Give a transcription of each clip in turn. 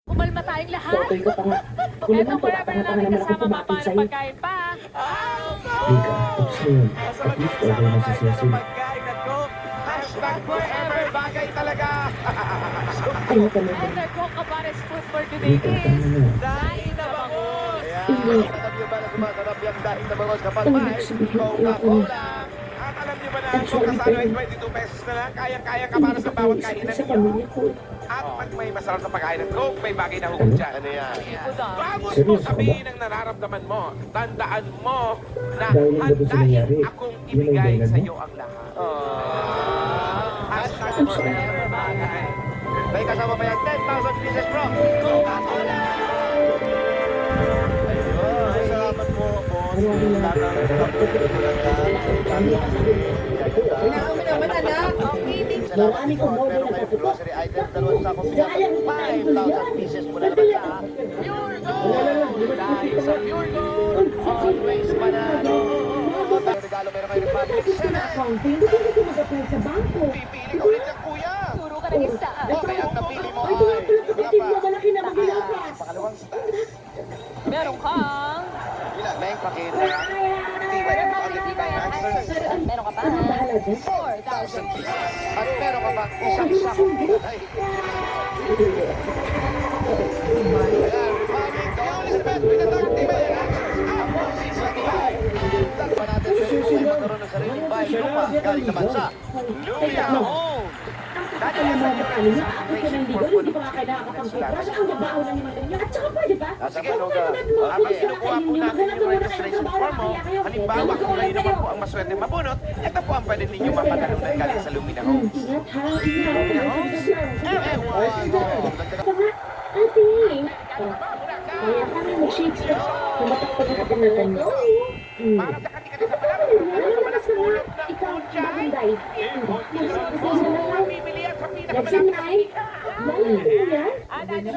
Umalma tayong lahat. Totoy ka pa nga. Eto, forever na namin kasama mapa ng pagkain pa. Lika, tapos na yun. At least over na si Cecil. Hashtag forever bagay talaga. Ay, natanong And their Coke Cabares food for today Lika, is tama na. Daing na bangus. Hindi. Alam niyo ba na sumasarap yung dahil na bangos kapag Ay, may nagsabihin ko. Coca-Cola? At alam niyo ba na ang Coca-Cola ay 22 pesos na lang? Kayang-kaya ka para sa bawat kainan Sa ninyo. pamilya ko. At pag may masarap na pagkain ng Coke, may bagay na hugot dyan. Ano yan? Seafood ah. Bago mo Seryoso ka ba? sabihin ang nararamdaman mo, tandaan mo na Dahil ang gabi sa nangyari, handain akong yun ang ibigay dahilan sa mo? iyo ang lahat. Hashtag forever bagay. May kasama pa yan, 10,000 pieces bro. Coca-Cola! Ayun, salamat po, boss. Marami kong mobile na Meron katutok. grocery items, dalawang sakong Sayang, pinag 5,000 pieces mula naman sa Pure Gold! Dahil sa Pure Gold, always panalo. Regalo meron kayo ng Public Center. Accounting, hindi ko mag-apply sa bangko. Pipili ka ulit ng kuya. Turo ka ng isa. Okay, ang napili mo Ay, kaya ay pala kapatid mo, malaki na mag-ilapa. pangalawang stars. Meron kang... Ilan na yung pakita? Tibay ang pag-ibigay ng answers. Meron ka pa. Ano bahala dyan? 4,000 pieces. At meron ka bang isang sakong pinatay? Ayan, Republic, kaya Elizabeth, pinatay, tibay ang answers. Ako si Satibay. Tagpa natin sa iyo ay magkaroon ng sariling bahay lupa galing naman sa Lumia Home. Ang mga ano niya, ako ka ng ligo, hindi pa nga kayo nakakapag-pipra. Ang babaho ng mga niya. At saka pwede ba? Sige, Roga. Habang kinukuha po natin yung registration form mo, halimbawa kung kayo naman po ang maswerte mabunot, ito po ang pwede ninyo mapadalong na galing sa Lumina Home. Ingat ha, ingat. Lumina Homes? Ate, kaya kami mag-shakes. Tumatak pa na kapag natanyo. Para sa kati-kati sa palang, ano sa malas pulot na Ikaw, punjay? maganday. Bibili yan sa Nagsin pinakamalapit. na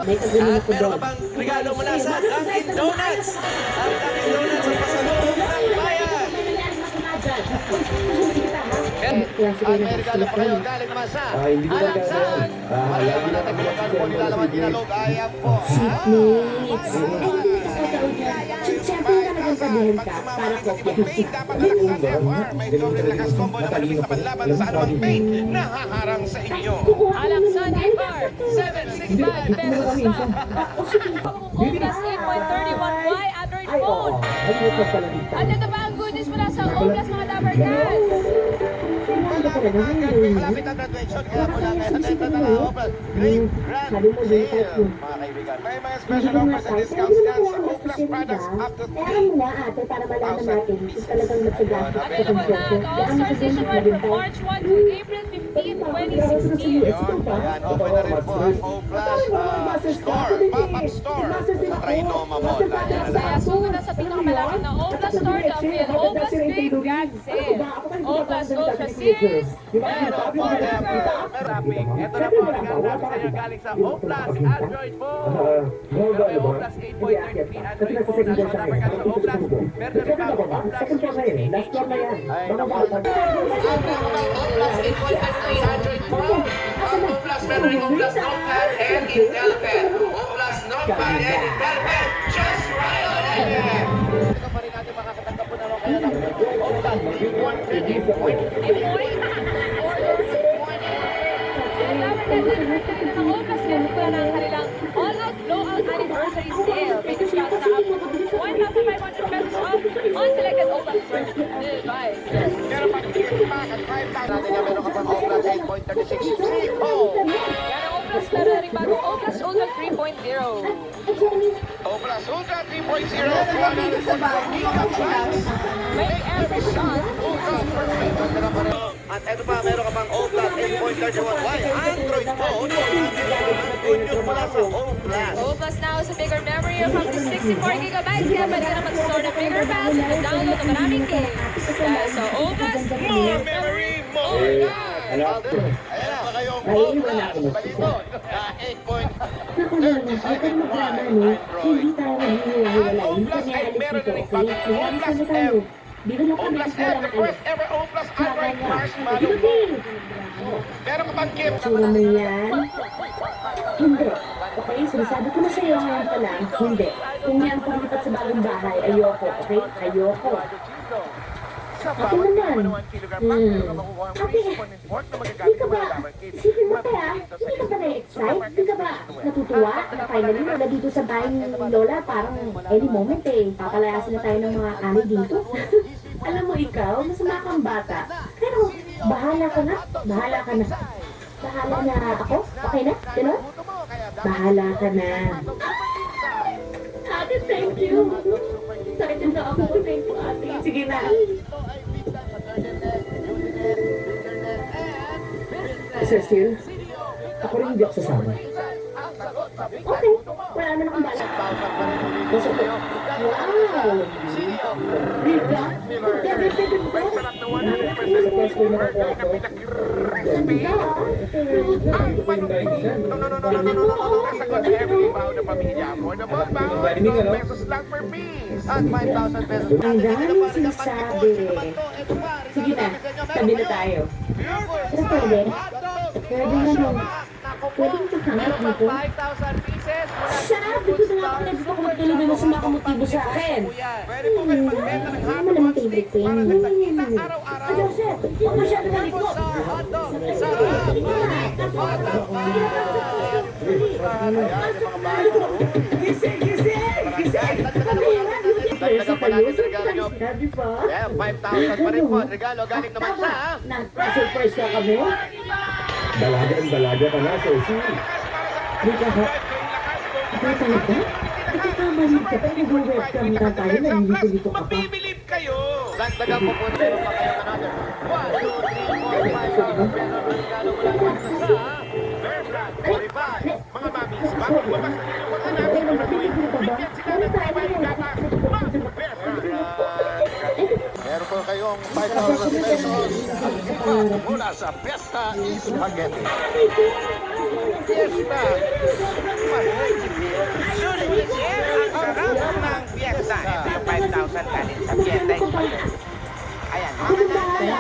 May kagunin ako Meron doon. ka bang regalo mula sa Dunkin' Donuts? Ang Dunkin' Donuts ang pasalubong ng bayan. At may regalo pa kayo galing naman sa Alaksan. Marami naman natin pinagkano po nilalaman dinalog. Ayan po. Seatmates. Siyempre talagang sabihin ka para kopya. Dapat alaksan FR. May doble lakas combo na malupit na panlaban sa anumang pain na haharang sa inyo. Alaksan FR 765 pesos lang. Ogas 8.31Y Android phone. At ito pa ang good news mula sa Ogas mga Dapper Cats. Malapit ang graduation, kaya mula ngayon ay tatanaw pa. Great Grand Sale, mga kaibigan. May mga special offers and discounts yan sa Oplas products up to Kaya muna ate para malaman natin kung talagang matyagaan sa Available na to all stores nationwide from March 1 to April 15, 2016. Yun, ayan, open na rin po ang Oplas store, pop-up store sa Trinoma Mall. Ayan na Kaya lang. sunod na sa pinakamalapit na Oplas store na ang Oplas Big Grand Sale. Oplas Ultra Series. Meron po, Wrapping. Ito na po ang regalo namin sa inyo galing sa Oplas Android Phone. Meron kayo Oplas 8.33 Android Phone at mga dapat sa Oplas. Meron na rin bago Oplas 360 Ay, naku. Oplas 8.33 Android phone. Ang Oplas meron ring Oplas Notepad and Intel Pen. Oplas Notepad and Intel Pen. Just right on it! Ito pa rin natin makakatanggap po naman kayo ng Oplas 3.30. Ang Oplas ngayon po na ang kanilang all-out blowout anniversary sale. May discount na up to 1,500 pesos off on selected Oplas devices. Meron pang gift pack at 5,000. Natin nga meron ka pang Oplas 8.36 Seiko. Yan ang Oplas na rin bagong Oplas Ultra 3.0. Oplas Ultra 3.0. 245 gigabytes. Make every shot Ultra perfect. Ganda na pa rin. At eto pa, meron ka pang Oplas 8.31Y Android phone. Good news mula sa Oplas. Oplas now has a bigger memory of up to 64 gigabytes. Kaya pwede ka na mag-store ng bigger files at download ng maraming games. Dahil sa Oplas, More memory, more life. Ayan na pa kayong Oplas. Balito. 8.36 Android. Ang Oplas ay meron na rin bagong Oplas M. Oplas M, the first ever Oplas Android marshmallow phone. Meron ka bang gift? Sura mo yan? Hindi. Okay? Sinasabi ko na sa'yo ngayon pa lang, hindi. Kung yan pumipat sa bagong bahay, ayoko, okay? Ayoko. Ako naman. Ate, di ka ba, isipin mo kaya, hindi ka ba na-excite? Di ka ba natutuwa na finally wala dito sa bahay ni Lola? Parang any moment eh, papalayasin na tayo ng mga ani dito. Alam mo ikaw, masama kang bata. Pero, bahala ka na. Bahala ka na. Bahala na ako? Okay na? Gano'n? Bahala ka na. Ate, thank you. Sakit na ako. Thank you, ate. Sige na. Sir Steele, ako rin hindi ako sasama. Okay. Wala na akong bala. Kasi po, Wow! Rika? Pwede ba? sa first ko na ako ako, Ganda, ah. ito po yung guide dyan. Sagot sa every bound ng pamilya. For the most bound, Timing, ano? pesos lang per piece. At 5,000 pesos. Ang daming sinasabi. Sige na, tabi na tayo. Pero pwede? Pwede naman. Pwede ito Meron hanggang pang dito. 5,000 pieces. Mula sa Sabi ko na nga ako nagdito kung magtuloy na masama ka motibo sa akin. Pwede po kayo magbenta ng Ano naman favorite ko para yun? sa kita araw-araw. Ano, sir? Huwag masyado malikot. Sa hotdog. Sa Dagdagan pa natin sa regalo nyo. Sabi pa? Ayan, 5,000 pa rin po. Regalo galing naman sa... Nag-surprise ka kami? Dalaga ka na, Sir Steele. Rika, ha? Ikaw talaga? Ikakamali ka pa, nag-webcam na tayo, nandito-dito ka pa. Mabibilib kayo. Dagdagan po po. Meron pa kayo another. 1, 2, 3, 4, 5,000 pesos. Regalo mula naman sa... Bearbrand, 45. Mga mamis, bakit babasa niyo yung mga namin mga tuwing? Bigyan sila ng tibay data. Bearbrand. Meron po kayong 5,000 pesos. Mula sa Fiesta Spaghetti. Fiesta. Sulit ang sarap ng Fiesta. Ito yung 5,000 galing sa Fiesta Spaghetti. Ayan,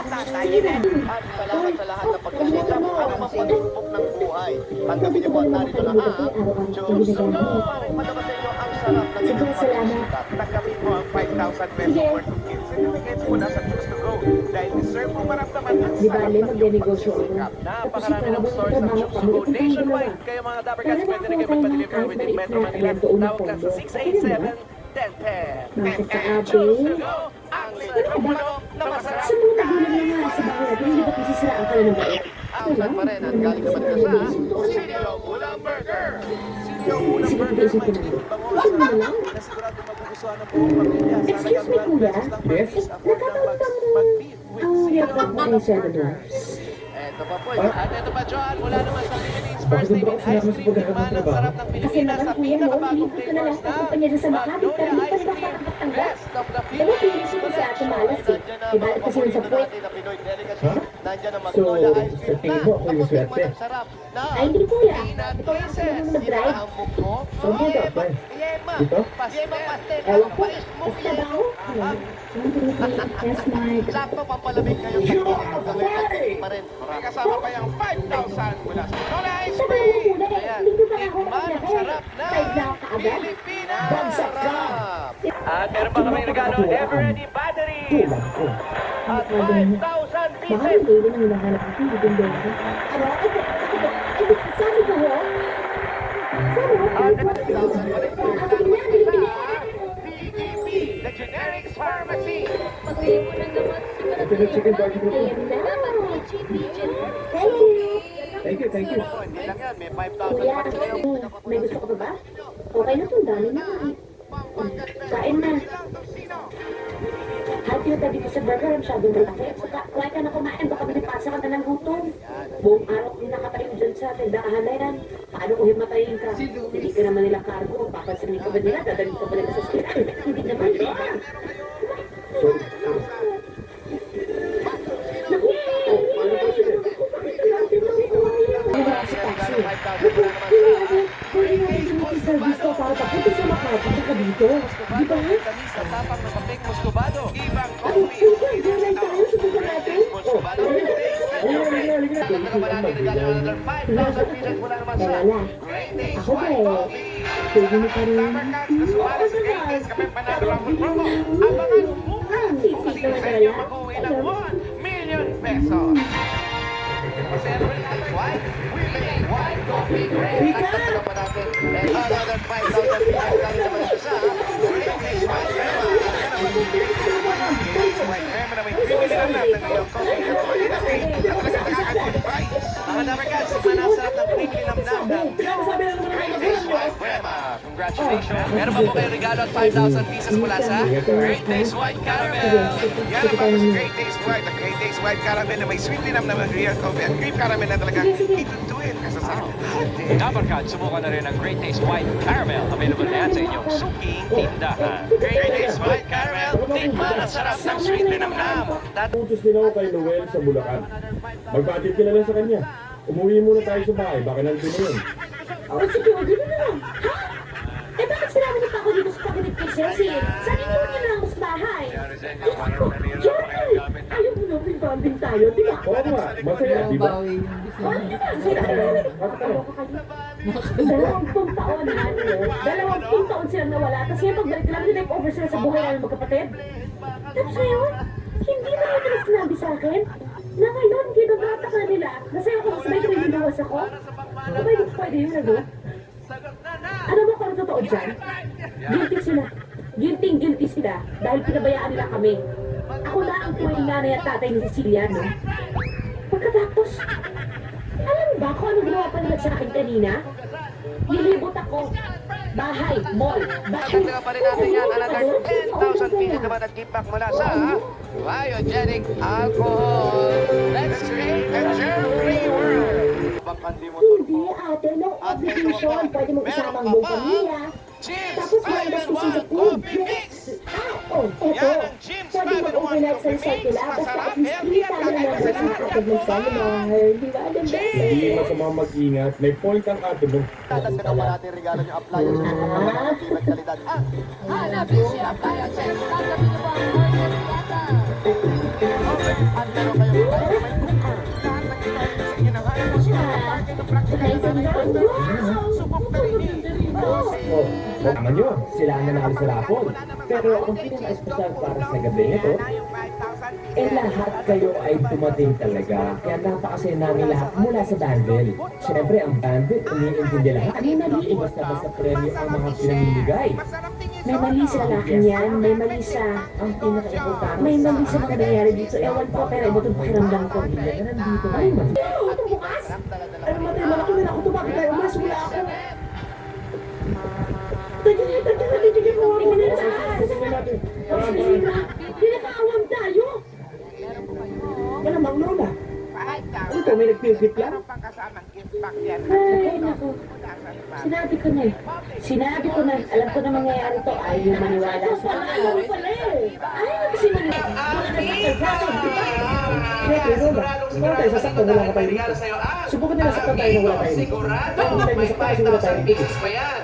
mga tayo rin. At salamat sa lahat ng pagkasita. Ano mang pagsubok ng buhay. Ang gabi niyo po at narito na ang Diyos. Maring madama sa inyo ang sarap ng inyong pagkasita. Tanggapin mo ang 5,000 pesos worth of gifts. Certificates mula sa Choose to Go. Dahil deserve mo maramdaman ang Di ba, Ale, magnenegosyo ako. Napakarami ng stores ng Choose to Go nationwide. Kaya mga Dapper Cats, pwede rin kayo magpa-deliver within Metro Manila. Tawag lang sa 687-1010. Bakit ka, ate? Choose to Go, ang sarap na masarap. Sa mga nagulang na nga sa bahay natin, hindi ba kasisiraan ka na ng bayat? Ang tag pa rin at galing naman ka sa Sinyo Ulam Burger. Sige, pag-isip ko na. Isip mo na lang. Excuse me, kuya. Yes? Nakataon ka mo ang report mo ay senators. Eto pa po. At eto pa, Joan, mula naman sa Philippines First Name in Ice Cream. Tikman ang sarap ng Kasi Pilipinas naman sa kuya mo, pinakabagong hindi ko na lang flavors na papunta niya sa Makati. Pero Magnolia hindi pa Ice Cream. nakakatangga. Best of the Diba, Philippines feeling ko sa Ate Malas eh. Diba, kasi yun sa puwet. natin na Pinoy delicacy. Nandiyan ang So, Magnolia Ice sa Cream tingin mo, ako yung Tapos swerte? tikman ang sarap na Ay, hindi kuya. peanut Ikaw lang kasi pieces. naman mag-drive. Ang mukho. So, dito, pre. Yema. Dito? Yema pastel. Ewan ko. Pais mo. Basta ba ako? Yes, Mike. Sakto pampalamig kayo sa kilig. Pa rin. May kasama pa yung 5,000 mula sa Nola Ice Sabi Cream. mo muna eh. Ayan. Hindi ko pa ako Tikman ang nakalaki. sarap na Five na ako kaagad. Pilipinas. Bagsak ka. At meron pa kami regalo, Ever Ready Battery. Tulad ko. At 5,000 Baka pieces. hindi rin ang hinahanap ko. Hindi ko din ko. Ano? Sabi ko ho? Sabi ko? Sabi ko na, bilhin DGP, the Generics Pharmacy. Pag-uwi mo na naman, Ito na chicken barbecue. Thank you. Thank you. Hindi lang yan. May 5,000 Kuya, pa rin kayo. may gusto ka pa ba? Okay na to, dami na. Kain na. Hati na dito sa burger, masyadong malaki. Saka, kuha ka na kumain, baka binipasa ka na ng gutom. Buong araw kung nakatayo dyan sa tindahan na yan. Paano kung himatayin ka? Hindi ka naman nila cargo. Papansin ka ba nila? Dadalhin ka ba nila sa hospital? Hindi naman, di ba? So, Naku! Ano ba sa taxi? Pwede natin yung service ko para papunta sa Makati tsaka dito. Di ba? Tamis at tapang ng kapeng mustubado. Ibang Ay, coffee. pwede, gulay tayo, subukan natin. Mustubado. Dagdagan pa natin regalo ng another 5,000 pieces mula naman sa Wala. Great Taste ako eh. Pwede mo pa rin. Sumali sa Great Taste kami panalo Rumble promo. Abangan bukas kung sino sa inyo mag-uwi ng 1 million pesos. Celebrate natin. White, women, white coffee, great. Tatalo pa natin. And another 5,000 pesos galing naman ito sa Great Taste White Crema. Great Taste White Crema na may bibili lang natin ngayong coffee. At malina, talaga nakaka-good price. Mga Dabarkads, manasarap ng bibili ng namdam. Great Taste White Crema. Congratulations. Meron pa po kayo regalo at 5,000 pieces mula sa Great Taste White Caramel. Yan ang bago sa Great Taste White. Ang Great Taste White Caramel na may sweet linam na real coffee at cream caramel na talagang itutuin kasasarap. Dabarkad, subukan na rin ang Great Taste White Caramel. Available na yan sa inyong suking tindahan. Great Taste White Caramel. Tikman ang sarap ng sweet linamnam. Utos din ako kay Noel sa Bulacan. Magpatid ka na lang sa kanya. Umuwi muna tayo sa bahay, baka nandun na yun. Oh, sige, huwag yun na lang. Ha? Eh, bakit sinabi niyo pa ako dito sa cabinet kay Ceci? Saan iniwan niyo na lang sa bahay? Jerry! Ayaw mo na bonding tayo, di ba? Oo nga, masaya, di ba? Oh, di ba? Dalawampung taon na, Dalawampung taon silang nawala. Tapos ngayon pagbalik lang, nila over sila sa buhay ng magkapatid. Tapos ngayon, hindi na nila sinabi sa akin na ngayon, ginagata ka nila. Nasaya ko sa may tuwing binawas ako. Diba yung pwede yun, ano? Ano mo kung totoo dyan? Guilty sila. Guilty sila dahil pinabayaan nila kami. Ako na ang tuwing nanay at tatay ni Cecilia, no? Pagkatapos, alam mo ba kung ano ginawa pa nila sa akin kanina? Nilibot ako. Bahay, mall, Dagdagan pa rin natin yan. Another 10,000 pieces naman at give back mula sa Biogenic Alcohol. Let's create a germ-free world. Bakandi mo Hindi, ate, no obligation. Pwede mo isama ang buong pamilya. Jim's Tapos may 5-in-1 specific food. Coffee Mix. Eto. Yan ang Jim's Pwede 5-in-1 mag-overnight sa Coffee resort Mix. nila. Basta Masarap, at least healthy, 3 at family kakaiba members sa ang lahat. kapag mag-seminar. Di ba? The best. Hindi masama mag-ingat, may point ang ato mo. Dagdagan pa natin regalo niyo appliance ng mga malaki at kalidad. Hanapin si Appliances. Tanggapin niyo po ang order yata. At meron kayong microwave cooker. Lahat ng detalye sa inyo ng hanap mo siya. Bagay ng practical na natin. Subok na rin eh. Oh, tama nyo, sila ang nanalo sa raffle. Pero ang pinaka-espesyal para sa gabi nito, lahat kayo ay dumating talaga. Kaya napakasaya namin lahat mula sa Danville. Siyempre, ang Danville, umiintindi lahat. Hindi basta-basta premyo ang mga pinamimigay. May mali sa lalaking yan. May mali sa ang pinaka-importante. May mali sa mga nangyari dito. Ewan ko, pero iba itong pakiramdam ko. Hindi na nandito. Ay, man. Ito bukas? Ano matay, malaki na ako. Tumapit tayo. Mas wala ako. Tigil mo. Tingnan nila sa akin. Pinakaawam tayo. Malamang Lola. Ano to, may nagpilgip lang? Meron pang kasamang gift pack yan. Ay, naku. Sinabi ko na eh. Sinabi ko na. Alam ko na mangyayari to. Ay, yung maniwala sa akin. Ayaw pala eh. Ayaw na kasi Siyempre, Lola. Wala tayo sasaktan, wala ka tayo dito. Subukan nila saktan tayo na wala tayo dito. Sigurado, Kung tayo may masaktan kasi wala tayo 5,000 dito. pieces pa yan.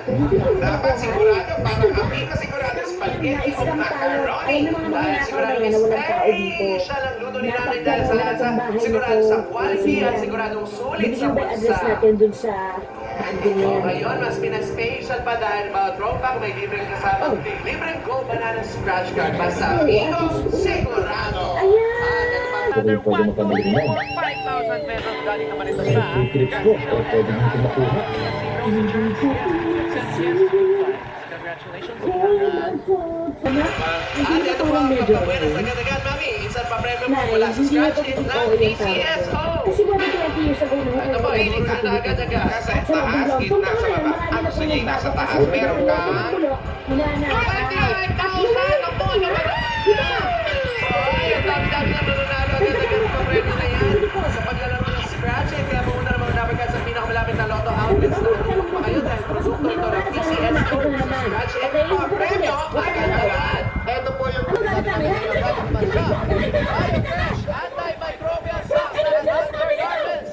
Dapat sigurado, para kami sigurado spaghetti o Na-scam tayo. macaroni. Alam naman Dahil mga sigurado nakakaya na walang tao dito. special ang luto ni nanay dahil sa lansa. Sigurado sa quality at siguradong sulit sa Binigyan ba yung address bulsa. natin dun sa banding na yan? Ngayon, mas pina-special pa dahil mga throwback may libreng kasama. Libreng Go Banana Scratch Card. Basta Bingo, sigurado. Ayan! Kung pwede magpamali mo. 5,000 pesos galing naman ito sa Free trips ko, pero pwede mo ito makuha. Congratulations. At ito po ang pagpapawiras agad-agad, mami. Isang papremyo po mula sa Scratch It ng PCSO. Kasi more than 20 years ago, nung Ito po, inisan na agad-agad. Sa taas, gitna, sa baba. Ang gusto niya yung nasa taas. Meron ka. 25,000 ang puno. Ay, ang dami-dami na manunalo. Agad-agad ang papremyo na yan. Sa paglalaro ng Scratch It, kaya pumunta naman dapat ka sa pinakamalapit na Lotto outlets na hanap pa kayo dahil produkto ito ng PCSO. Scratch It, papremyo, agad-agad. Ito po yung Biofresh, antimicrobial socks and undergarments.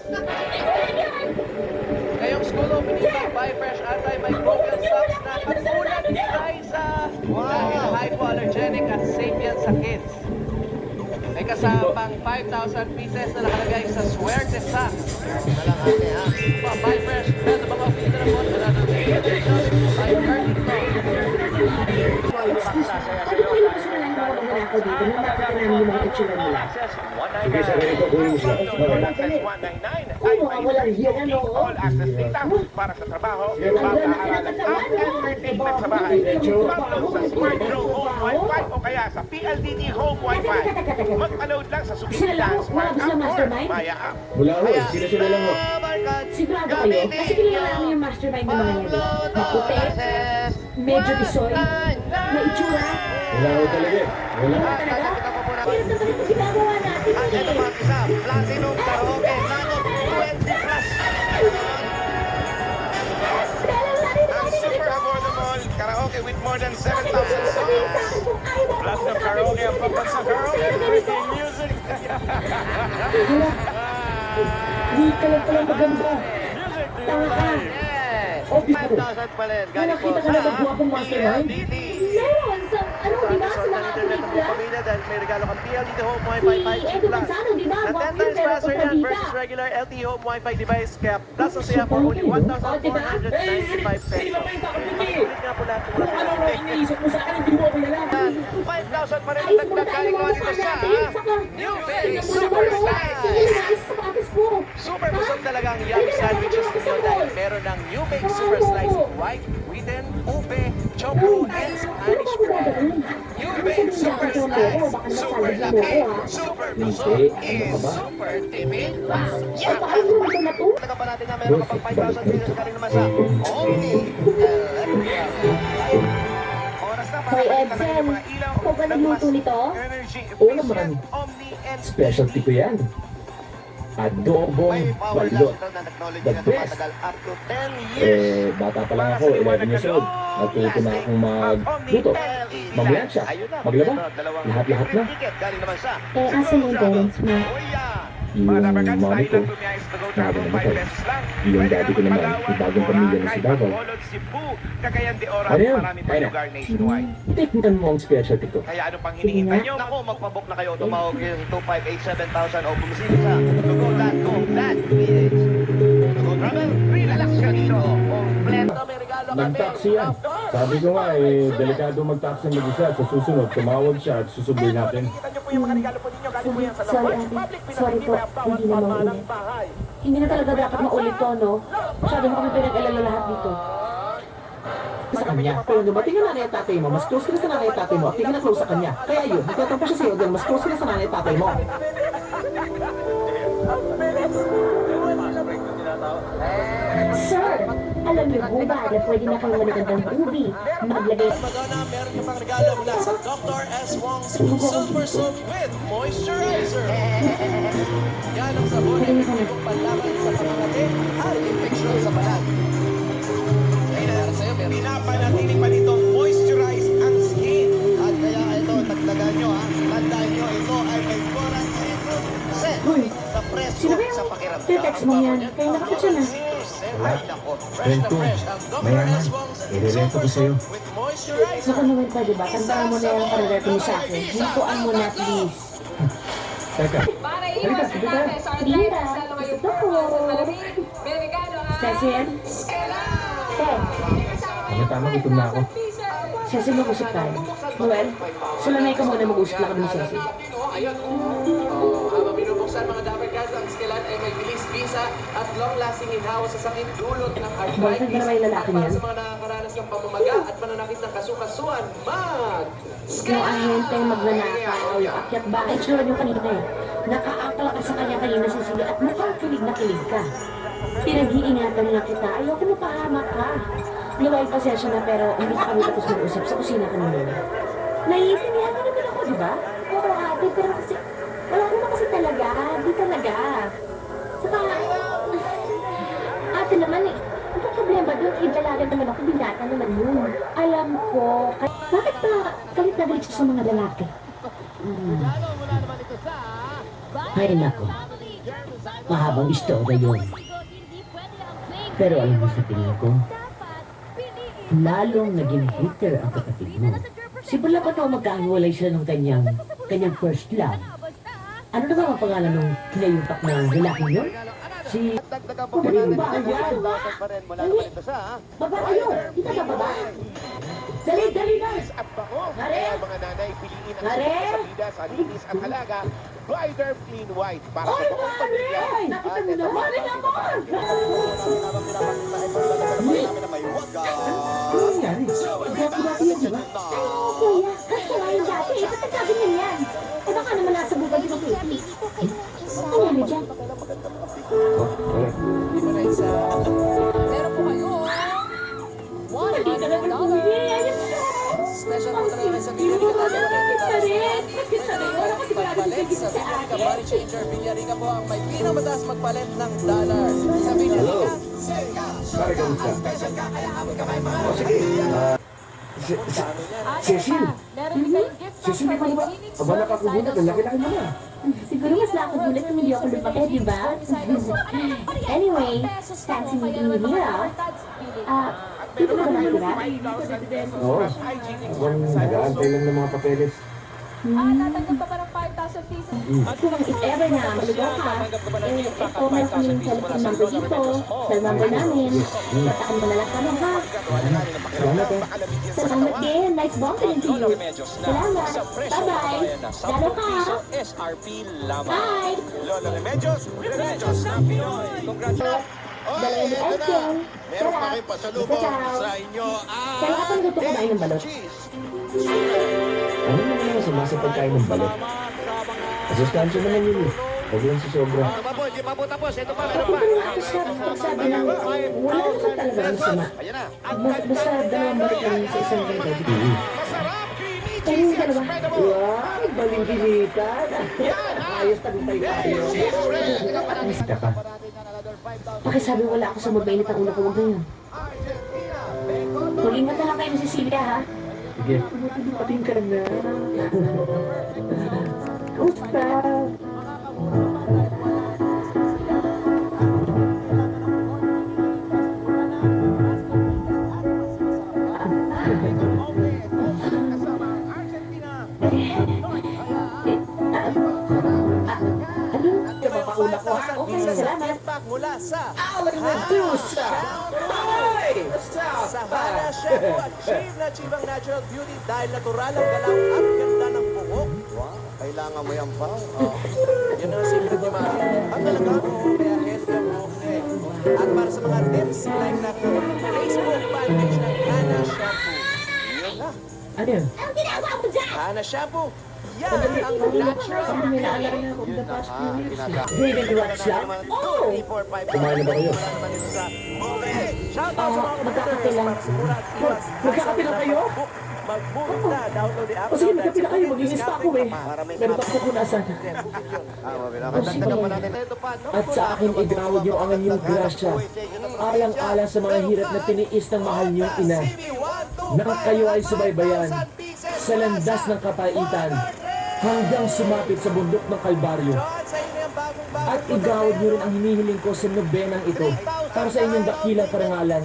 Ngayong school opening ng Biofresh antimicrobial socks na katulad tayo sa dahil hypoallergenic at safe yan sa kids. May kasamang 5,000 pieces na nakalagay sa Swerte Socks. Ito lang ate ha. Biofresh, ito mga opinion na mo. Excuse me, pwede ko ilabas mo lang yung mga magnanakaw dito nang makita namin yung mga itsura nila. Sige, sa ganito, kunin mo sila. Kung mga walang hiyan, ano? All access data para sa trabaho, Wala na pag-aaralan at entertainment sa bahay. Mag-load sa Smart Grow Home Wi-Fi o kaya sa PLDT Home Wi-Fi. Mag-load lang sa Sukitan Smart App or Maya App. Wala ho, sila lang ho. Sigurado kayo? Kasi kilala namin yung mastermind ng mga yan. Maputi, medyo bisoy, may itsura. Wala ho talaga. Wala. Wala talaga. Pero talaga ito ginagawa natin At ito eh. mga isa, Platinum Karaoke, Nanot 20 Plus. Ang super affordable karaoke with more than 7,000 songs. Platinum Karaoke ang pagbansang karaoke birthday music. Di ka lang pala maganda. Tama ka. Yes! Oh, 5,000 pa rin. Galing po Nakita ka na magwapong mastermind? PLDT. Meron sa, ano, di ba, sa mga Internet ng pelikula? pamilya dahil may regalo kang PLDT Home Wi-Fi 5G Edo Plus. Manzano, di ba? Na 10 Walk times in, pero faster yan kontrabida. versus regular LTE Home Wi-Fi device kaya plus ang saya for only 1,495 pesos. Pag-ulit nga po lahat ng Kung ano mo iniisip mo sa akin, hindi mo ako nalaman. 5,000 pa rin ang Ayos mo dagdag tayo galing mga naman dito sa natin. Saka, New Bay tingnan mo Super naman, oh. Slice. Sige, ayos sa patis mo. Super busog talaga ang yummy sandwiches ninyo dahil meron ng New Bay Super Slice white, wheaten, ube, choco, and Spanish bread. New Bay Super Slice. Super laki, super busog, is super tipid. Ay, paano mo ito na to? Talaga pa natin na meron ka pang 5,000 pesos ka rin naman sa Omni. Oras na para Hoy, makita natin Edson, yung mga ilaw ikaw ba ng nagluto mas nito? energy Oo naman. efficient Omni and Specialty ko yan. Adobong may power balot. lang na technology The na best. tumatagal up to 10 years. Bata pa lang ako, 11 years old. Natuto na akong magluto. Mamlansya, maglaba, lahat-lahat na. Eh, asan yung parents mo? Yung mami ko, nabi namatay. Yung daddy ko naman, may bagong pamilya na si Davao. Ano yan? Kaya na. Tikman mo ang specialty ko. Kaya ano pang hinihintay nyo? Naku, magpabook na kayo. Tumawag yung 2587,000 o bumisita sa Tugo.com.ph. Tugo Travel, relax ka dito. Kompleto, may regalo kami. Nag-taxi yan. Sabi ko nga delikado mag-taxi mag-isa. Sa susunod, tumawag siya at susuboy natin. Kita nyo po yung mga regalo po ninyo. Galing po yan sa Sorry, Lord ate. Public Sorry po. Hindi na maulit. Hindi na talaga dapat maulit to, no? Masyado mo kami pinag-alala lahat dito. Sa kanya. Pero nung tingnan nanay at tatay mo, mas close ka na sa nanay at tatay mo at tingnan na close sa kanya. Kaya yun, nagtatampo siya sa'yo dahil mas close ka na sa nanay at tatay mo. Sir, alam niyo po ba na pwede na kayong maligandang movie? Maglagay Madonna, meron ka pang regalo mula sa Dr. S. Wong's Silver Soap with Moisturizer. Yan ang sabon na ipinipong panlaban sa pangangati at infeksyon sa balat. Pinapanatili pa nito moisturize ang skin. At kaya ito, tagdagan nyo ha. Tandaan nyo, ito ay may 400% Uy, sa preso sino ba sa yung pakiramdam. te-text mo yan? Kaya nakapit siya na. Ay, nako. Fresh na Rento. fresh ang Dr. Mayaman. S. Wong's Irerento ko Silver sa'yo. Soap with Moisturizer. Naku naman pa, diba? Tandaan mo na yung parareto mo sa akin. Hintuan mo na, please. Teka, Para iwas sa dati sa Linda, arthritis, lalo ngayong gusto ko. sa malamig, may regalo ang Cecil? Eh, tama gutom na ako. Cecil, mag-usap tayo. Noel, sulanay ka muna mag-usap lang kami ni Cecil. Ayun, habang binubuksan mga dapat guys, ang Eskelan ay may bilis, visa at long-lasting inhawa sa sakit dulot ng Boyfriend ba naman yung lalaki Para niyan? sa mga nakakaranas ng pamamaga at mananakit ng kasukasuan, Yung ahente magnanakaw, yung akyat bahay, tsura niyo kanina eh. Nakaakla ka sa kanya kanina, Cecil, at mukhang kilig na kilig ka. Pinag-iingatan lang kita, ayoko mapahamak ka. Noel, pasensya na pero hindi ka kami tapos mag-usap sa kusina kanina. Naiintindihan mo naman ako, di ba? Oo, ate, pero kasi, wala naman kasi talaga, di talaga. Saka, ate naman eh, ang problema doon, dalaga naman ako, binata naman yun. Alam ko, bakit ba galit na galit siya sa mga lalaki? Ay, nako. Mahabang istorya yun. Pero alam mo sa tingin ko, lalong naging hater ang kapatid mo. Simula pa ito magkahiwalay siya ng kanyang first love. Ano na ba ang pangalan ng kinayupak na lalaki yun? Si... Dagdagan po Dali natin ba? ang Ayan. 4,000 pa rin mula naman ito sa Baba kayo! Kita ka baba? Dali na! Linis at bango. Mare! Kaya mga nanay, piliin ang Mare! sulit sa bida sa linis at halaga. Glider Clean White para sa Oy, buong Mare! pamilya. Nakita mo na, Mare naman! Ano nangyari? Grabe natin yan, di ba? Oo, kuya. Gusto nga yung dati. Ba't nagsabi niya yan? Eh baka naman nasa bubad yung baby. Ano yan dyan? Meron po kayo. Hindi ka naman bumili. Ayos siya. Special po talaga kayo sa video. Pagpalit sa Villarica Body Changer. Villarica po ang may pinakamataas magpalit ng dollar. Sa Villarica, Pare, kamusta? O sige, Cecil. Meron din kayong gift card Cecil, from di ba? Phoenix Aba, nakakugulat. Ang laki-laki mo na. Siguro mas nakagulat kung hindi ako lumaki, di ba? Anyway, fancy meeting you here, ah. Dito ka ba nakatira? Oo. Habang nag-aantay lang ng mga papeles. Tatanggap ka pa ng 5,000 pieces. Kung if ever na maligaw ka, eh, ito meron kaming telephone number dito, cell number namin. Kontakin mo na lang kami, ha? Salamat eh. Salamat din. Nice bonding to Lola you. Remedios na Salamat. sa presyo Bye-bye. kabayan na Lalo 10 ka. piso SRP lamang. Bye. Lola Remedios, Remedios ng Pinoy. Congratulations. Dalawa ni Elsen. Meron pa Sarap. kayong pasalubong Isa sa inyo. Kaya ka gusto kumain ng balot. Cheese. Ano naman yung sa pagkain ng balot? Masustansya naman yun eh. Huwag lang sa sobra. Ano po, hindi pa po tapos. Ito pa, meron pa. Sabi lang, wala naman talaga ang sama. Ayan na. Basta dalawang balik lang sa isang ganito. Masarap, creamy Kaya yung cheese and dalawa. spreadable. Wow, balingkinitan. Ayos tagumpay tayo. Basta ka. Pakisabi wala ako sa mabainit ang ulo ko. Huwag ganyan. Mag-ingat na lang kayo ni Cecilia, ha? Sige. Pating ka na. Kamusta? Ano? Mapauna ko ha. Okay, salamat. Mula sa Alan Medusa! Ay! Sa Hana Shampoo, achieve na achieve ang natural beauty dahil natural ang galaw at ganda ng buhok. Wow, kailangan mo yan pa. Yun ang secret ni Mami. Ang talaga, kaya healthy ang buhok niya eh. At para sa mga tips, like na Facebook fan page ng Hana Shampoo. Yun na. Ano yun? Anong ginagawa mo dyan? Hana Shampoo. Yan ang natural. Sabi may naalala na ako the past few years. Pinaka- Hey, nag-watch lang? Oh! 2, 3, 4, 5, Kumain na ba kayo? Shout out sa mga magkakape lang. para sa mura at iwas. Magkakape lang kayo? Mag-book na. Download the app. O sige, magkape na kayo. Mag-inis pa ako eh. Meron pa ako punasan. Dagdagan pa natin. At sa akin igawad yung ang inyong grasya. Alang-alang sa mga hirap na tiniis ng mahal niyong ina. Nang kayo ay subaybayan sa landas ng kapaitan hanggang sumapit sa bundok ng Kalbaryo. At igawad niyo rin ang hinihiling ko sa nobenang ito para sa inyong dakilang karangalan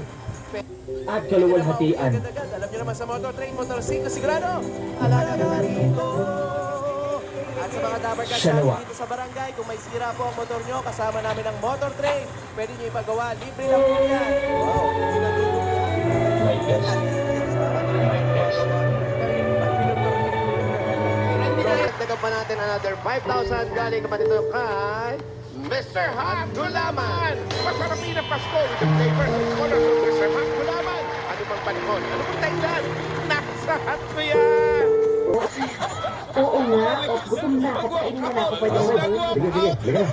at kaluwalhatian. Alam niyo naman sa motor train, motor single sigurado. Alala naman dito. At sa mga dapat Siya nawa. dito sa barangay, kung may sira po ang motor nyo, kasama namin ang motor train. Pwede nyo ipagawa. Libre lang po yan. Wow. My best. My best. Dagdagan pa natin another 5,000 galing naman ito kay Mr. Hot Gulaman. Masarapin ang Pasko with the flavors and colors of Mr. Hot Gulaman. Ano bang panahon? Ano bang dahilan? Nasa hot ko yan! Oo nga. O, gutom na ako. Kainin na ako. Pwede mo ba? Sige, sige. Sige na.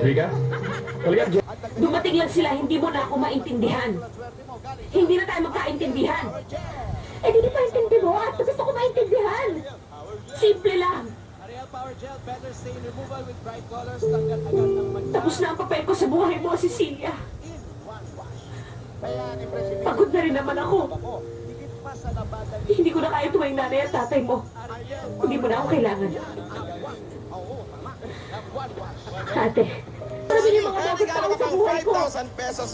Rika? Kalian, Jo. Dumating lang sila, hindi mo na ako maintindihan. Hindi na tayo magkaintindihan. Eh, di pa intindi mo at gusto ko maintindihan. Simple lang. Ariel Power Gel, better stain removal with bright colors. Tanggal agad ng magdaan. Tapos na ang papel ko sa buhay mo, Cecilia. Pagod na rin naman ako. Higit pa sa labada ni Hindi ko na kaya tuwing nanay at tatay mo. Hindi mo na ako kailangan. Ate, sabi yung mga dapat regalo tao ka sa pang buhay ko. 5,000 pesos.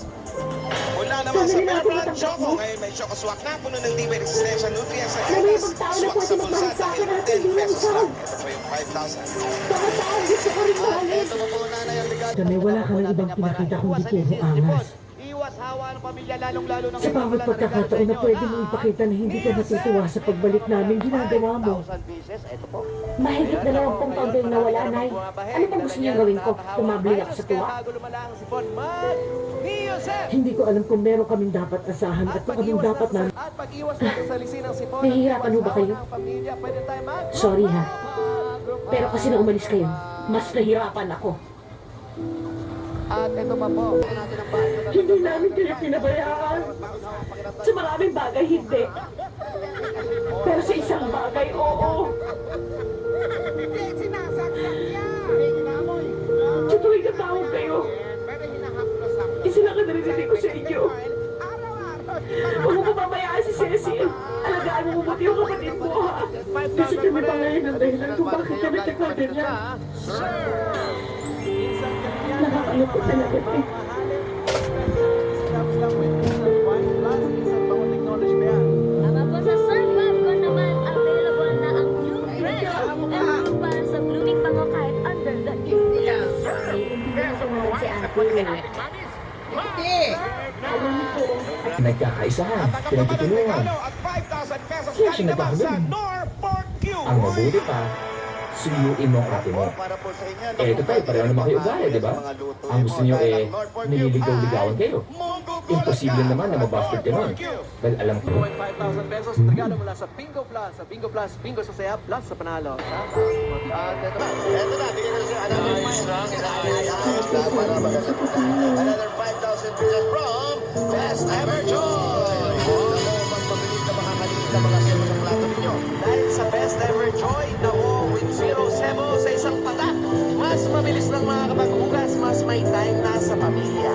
Mula naman sa Bear Brand Choco, ngayon may Choco Swak na puno ng tibay resistensya nutrients sa Na may etas. ibang tao na Swak pwede sa magmahal bulsa sa akin dahil at 10 hindi lang pesos ikaw. lang. Ito po yung 5,000. Mga tao gusto ko rin mahalin. Ito po po nanay ang regalo. Dami, wala ka ng ibang pinakita kundi puro angas. Iwas hawa ng pamilya, lalong-lalo ng Sa bawat pagkakataon na pwede mo ipakita na hindi ka natutuwa sa pagbalik namin, ginagawa mo. 1,000 pieces, ito po. Mahigit na lang pong taon kayong nawala, Nay. Ano bang gusto niyong gawin ko? Tumabling ako sa tuwa? Hindi ko alam kung meron kaming dapat asahan at kung anong dapat na... At pag-iwas natin sa lisi ng sipon. Nahihirapan ho ba kayo? Ang pamilya, pwede tayo Sorry ha. Pero kasi nung umalis kayo, mas nahirapan ako. At ito pa po. Natin ang bahay na Hindi namin kayo pinabayaan. Sa maraming bagay, hindi. Pero sa isang bagay, oo. Sa tuwing natawag kayo, isa lang ang narinig ko sa inyo. Huwag mo pabayaan si Cecil. Alagaan mo mabuti yung kapatid mo, ha? Kasi kami pa ngayon ang dahilan kung bakit kami nagkaganyan. Nakakalungkot talaga eh. Tama po sa Sunweb ko naman, available na ang new fresh and para sa blooming bango kahit under the tree. Nagkakaisahan, pinagtutulungan. At 5,000 pesos Kaya siya galing naman sa nagkakagulo. Nor4Q. Ang mabuti pa, suyuin mo ang ate mo. Para po sa inyo. Eh, ito tayo, pareho naman kayo ugaya, di ba? Ang gusto nyo eh, nililigaw-ligawan kayo. Imposible naman na mabastard ka nun. Well, alam ko. 5,000 pesos regalo mula sa Bingo Plus. Sa Bingo Plus, bingo sa saya, plus sa panalo. At ito na, bigyan na siya. Another 5,000 pesos from Best Ever Joy. Magpabilis na makakalimit na mga sebo sa plato ninyo. Dahil sa Best Ever Joy, Nawo with Zero Sebo sa isang patak. Mas mabilis ng mga kapaghugas, mas may time na sa pamilya.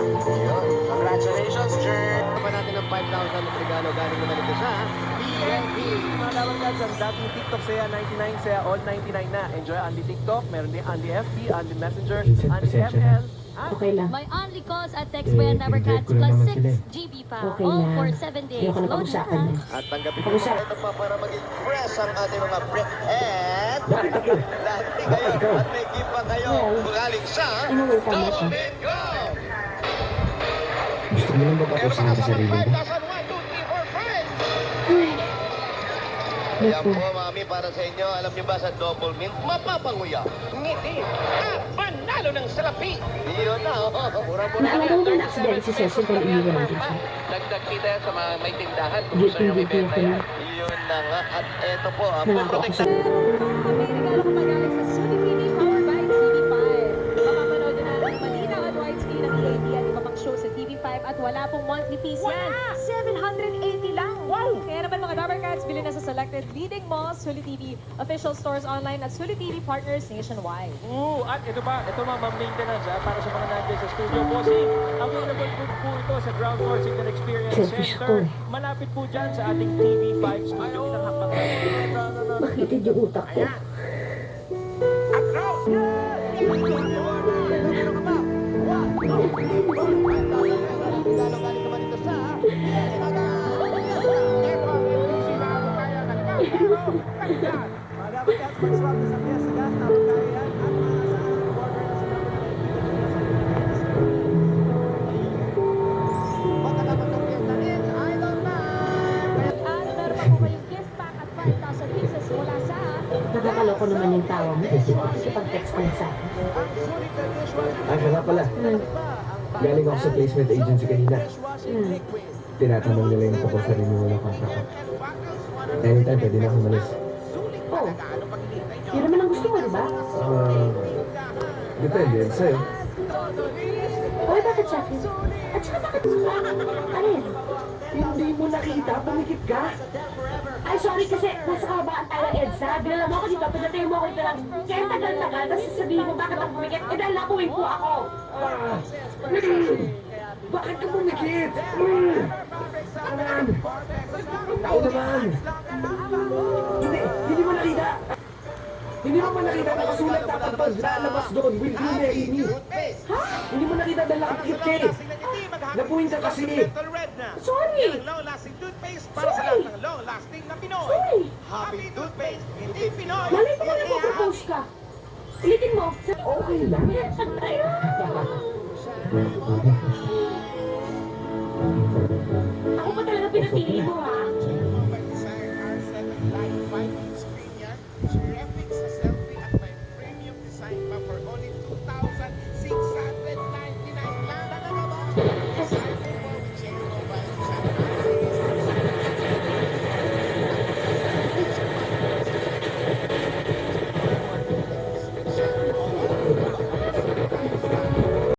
Congratulations, Jer! Pa natin ang 5,000 na regalo galing naman ito sa PNP. Mga dapat ang dating TikTok saya 99, saya all 99 na. Enjoy Only TikTok, meron din Only FB, Only Messenger, Vincent, Only pasensya FL. Okay lang. My only calls at text by Never pinag-drive Cats ko lang plus naman sila 6 GB pa. Okay All na. for 7 days. Ayoko na Load pag-usapan na. yan. At tanggapin ko Pag-usap. ito pa para maging fresh ang ating mga brick. And Bakit ako? dati kayo Ikaw. at may gift pa kayo. Galing sa Inuwi ka mo siya. Bingo! Gusto mo lang ba papasahan sa sarili mo? 5,000, 1, 2, 3, 4, 5. Ayan po, mami, para sa inyo. Alam niyo ba sa double mint, mapapanguya. Ngiti at panalo ng salapi. Yun na, mura-mura. Naalala mo ba na aksidente si Cecil kung iniwan natin siya? Nagkakita yan sa mga may tindahan. Guilty ako nun. Yun na nga. At eto po, ang Nangako ako protection. sa... May regalo ko pa galing sa Suni TV powered by TV5. Mapapanood na natin ang malinaw at widescreen ng EAD at iba pang show sa TV5 at wala pong monthly fees yan. 780 lang. Wow! Kaya naman mga Dabber Cats, bilhin na sa selected leading malls, Suli TV, official stores online at Suli TV partners nationwide. At ito pa, ito mga maintenance para sa mga nandiyan sa studio. Bossing, available po ito sa Ground Floor Signal Experience Selfish ako Center. eh. Malapit po dyan sa ating TV5 studio. Pinakapag Bakitid yung utak ko. At meron pa po kayong gift pack at 5,000 pieces mula sa Nakakaloko naman yung tawa mo. Kasi pag-text ka na sa akin. Ah, siya nga pala. Galing ako sa placement agency kanina. Tinatanong nila yung tungkol sa renewal ng contract ko. Anytime, pwede na akong malis. Oo. Yun naman ang gusto mo, di ba? Depende yan sa'yo. Oy, bakit sa akin? At saka bakit? Ano yan? Hindi mo nakita, pumikit ka. Ay, sorry kasi nasa kabaan tayo, Edsa. Binala mo ako dito, pinatay mo ako ito lang. Kaya tagal-tagal, tapos sasabihin mo bakit ako pumikit. Eh dahil nakuwing po ako. Bakit ka pumikit? Alam! Tao naman! Hindi mo nakita! Hindi mo ba nakita nakasulat dapat doon, lalabas doon, will you marry me? Ha? Hindi mo nakita dahil nakakit ka eh. Nabuhin ka kasi. Sorry. Long-lasting toothpaste para sa lahat ng long-lasting na Pinoy. Sorry. Happy toothpaste, hindi Pinoy. Malay ko na mag-propose ka. Ulitin mo. Okay lang. Ako pa talaga pinapili mo, ha?